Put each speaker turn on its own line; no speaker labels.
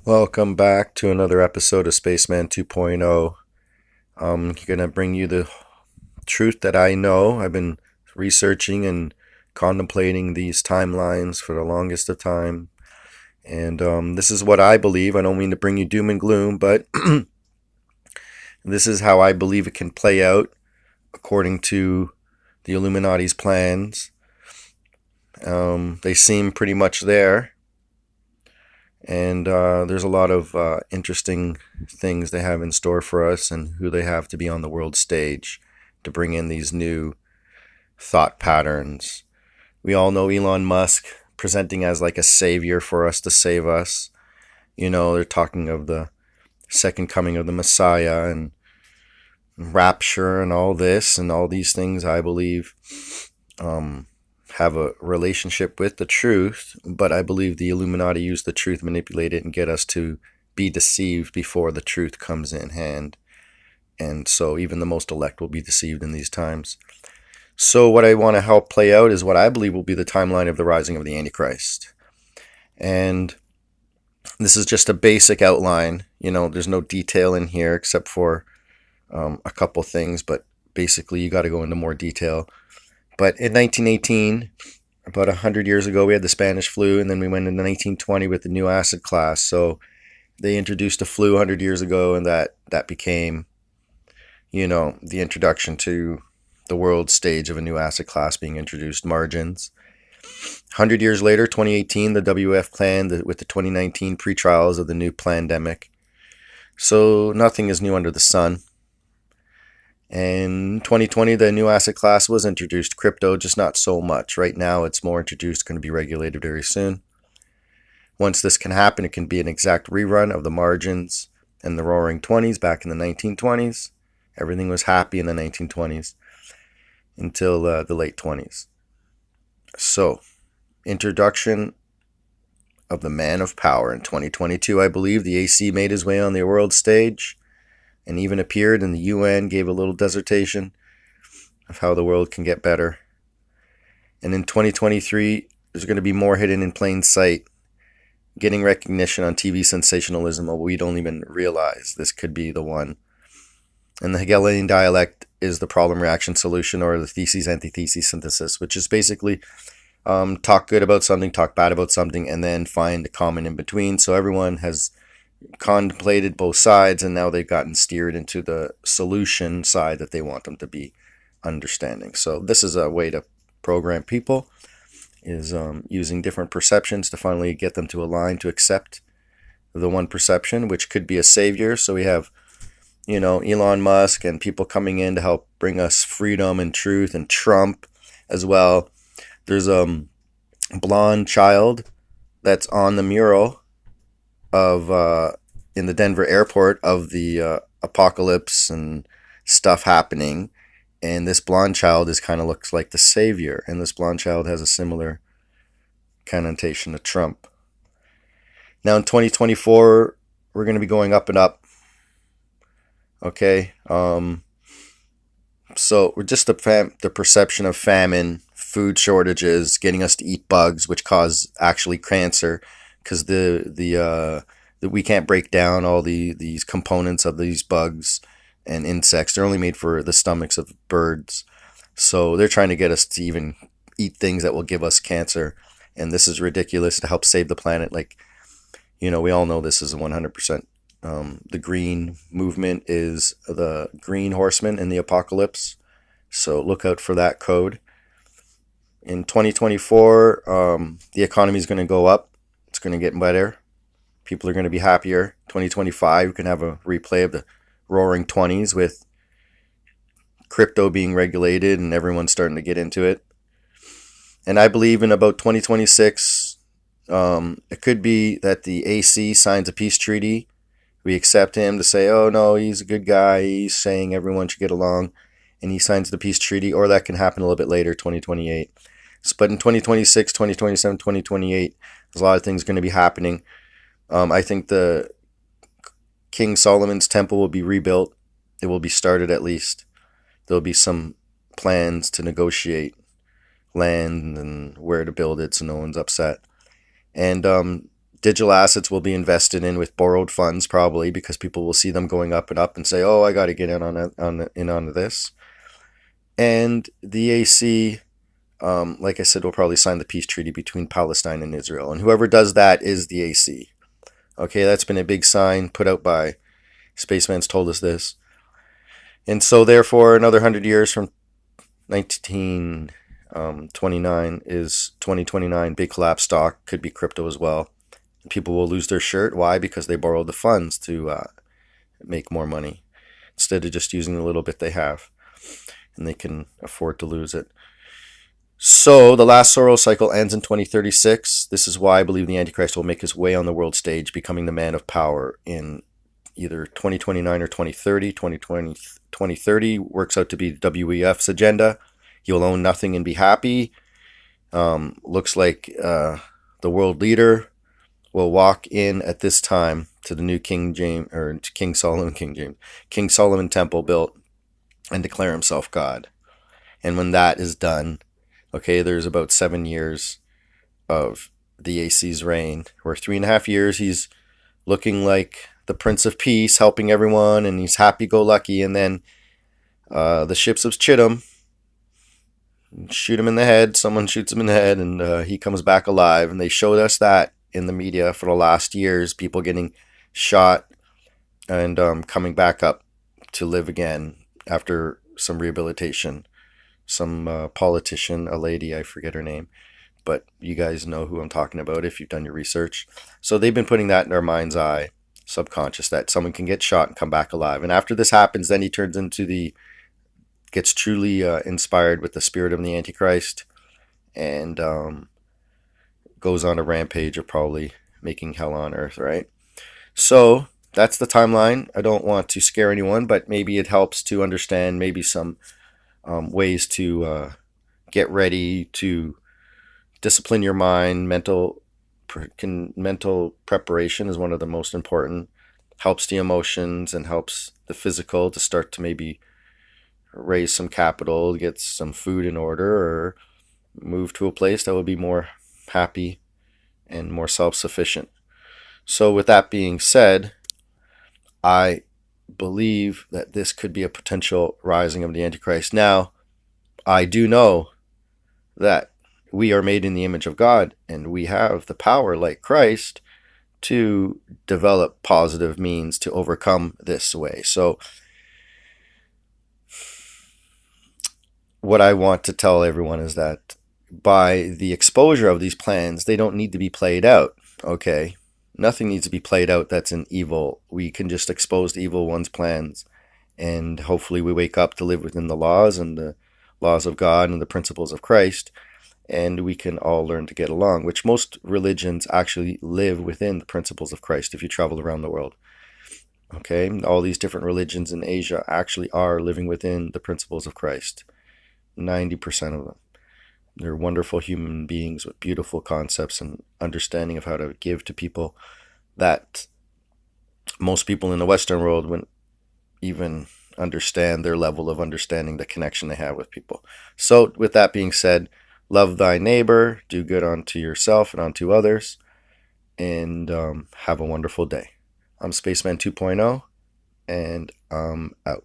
Welcome back to another episode of Spaceman 2.0. I'm going to bring you the truth that I know. I've been researching and contemplating these timelines for the longest of time. And this is what I believe. I don't mean to bring you doom and gloom, but this is how I believe it can play out according to the Illuminati's plans. They seem pretty much there. And there's a lot of interesting things they have in store for us and who they have to be on the world stage to bring in these new thought patterns. We all know Elon Musk presenting as like a savior for us to save us. You know, they're talking of the second coming of the Messiah and rapture and all this and all these things, I believe. Have a relationship with the truth, but I believe the Illuminati use the truth, manipulate it, and get us to be deceived before the truth comes in hand. And so even the most elect will be deceived in these times. So what I want to help play out is what I believe will be the timeline of the rising of the Antichrist. And this is just a basic outline. You know, there's no detail in here except for a couple things, but basically you got to go into more detail. But in 1918, about 100 years ago, we had the Spanish flu, and then we went into 1920 with the new acid class. So they introduced a flu 100 years ago, and that became, you know, the introduction to the world stage of a new acid class being introduced, margins. 100 years later, 2018, the WF planned with the 2019 pre-trials of the new plandemic. So nothing is new under the sun. And 2020, the new asset class was introduced. Crypto, just not so much. Right now, it's more introduced, going to be regulated very soon. Once this can happen, it can be an exact rerun of the margins and the roaring 20s back in the 1920s. Everything was happy in the 1920s until the late 20s. So, introduction of the man of power in 2022, I believe. The AC made his way on the world stage and even appeared in the UN, gave a little dissertation of how the world can get better. And in 2023, there's going to be more hidden in plain sight, getting recognition on TV sensationalism, or we don't even realize this could be the one. And the Hegelian dialect is the problem reaction solution, or the thesis antithesis synthesis, which is basically talk good about something, talk bad about something, and then find a common in between. So everyone has contemplated both sides, and now they've gotten steered into the solution side that they want them to be understanding. So this is a way to program people, is using different perceptions to finally get them to align, to accept the one perception, which could be a savior. So we have, you know, Elon Musk and people coming in to help bring us freedom and truth, and Trump as well. There's a blonde child that's on the mural of in the Denver airport of the apocalypse and stuff happening, and this blonde child is kind of looks like the savior, and this blonde child has a similar connotation to Trump. Now in 2024, we're going to be going up and up. Okay, so we're just the perception of famine, food shortages, getting us to eat bugs, which cause actually cancer, because we can't break down all these components of these bugs and insects. They're only made for the stomachs of birds. So they're trying to get us to even eat things that will give us cancer. And this is ridiculous to help save the planet. Like, you know, we all know this is 100%. The green movement is the green horseman in the apocalypse. So look out for that code. In 2024, the economy is going to go up. It's going to get better. People are going to be happier. 2025, we can have a replay of the roaring 20s with crypto being regulated and everyone starting to get into it. And I believe in about 2026, it could be that the AC signs a peace treaty. We accept him to say, oh no, he's a good guy. He's saying everyone should get along. And he signs the peace treaty, or that can happen a little bit later, 2028. But in 2026, 2027, 2028, there's a lot of things going to be happening. I think the King Solomon's temple will be rebuilt. It will be started at least. There'll be some plans to negotiate land and where to build it so no one's upset. And Digital assets will be invested in with borrowed funds, probably, because people will see them going up and up and say, "Oh, I got to get in onto this." And the AC, like I said, will probably sign the peace treaty between Palestine and Israel, and whoever does that is the AC. Okay, that's been a big sign put out by Spaceman's told us this. And so, therefore, another 100 years from 1929 is 2029. Big collapse stock, could be crypto as well. People will lose their shirt. Why? Because they borrowed the funds to make more money instead of just using the little bit they have, and they can afford to lose it. So the last Soros cycle ends in 2036. This is why I believe the Antichrist will make his way on the world stage, becoming the man of power in either 2029 or 2030. 2030 works out to be WEF's agenda. He'll own nothing and be happy. Looks like the world leader will walk in at this time to the new King Solomon temple built and declare himself God. And when that is done, okay, there's about 7 years of the AC's reign, where 3.5 years he's looking like the Prince of Peace, helping everyone, and he's happy-go-lucky, and then the ships of Chittim shoot him in the head, someone shoots him in the head, and he comes back alive. And they showed us that in the media for the last years, people getting shot and coming back up to live again after some rehabilitation. Some politician, a lady, I forget her name, but you guys know who I'm talking about if you've done your research. So they've been putting that in our mind's eye, subconscious, that someone can get shot and come back alive. And after this happens, then he turns into gets truly inspired with the spirit of the Antichrist, and goes on a rampage of probably making hell on earth, right? So that's the timeline. I don't want to scare anyone, but maybe it helps to understand maybe some ways to get ready, to discipline your mind. Mental preparation is one of the most important. Helps the emotions and helps the physical to start to maybe raise some capital, get some food in order, or move to a place that will be more happy and more self-sufficient. So with that being said, I believe that this could be a potential rising of the Antichrist. Now, I do know that we are made in the image of God, and we have the power, like Christ, to develop positive means to overcome this way. So what I want to tell everyone is that by the exposure of these plans, they don't need to be played out, okay? Nothing needs to be played out that's an evil. We can just expose the evil one's plans, and hopefully we wake up to live within the laws and the laws of God and the principles of Christ, and we can all learn to get along, which most religions actually live within the principles of Christ if you travel around the world. Okay, all these different religions in Asia actually are living within the principles of Christ. 90% of them. They're wonderful human beings with beautiful concepts and understanding of how to give to people that most people in the Western world wouldn't even understand, their level of understanding the connection they have with people. So with that being said, love thy neighbor, do good unto yourself and unto others, and have a wonderful day. I'm Spaceman 2.0, and I'm out.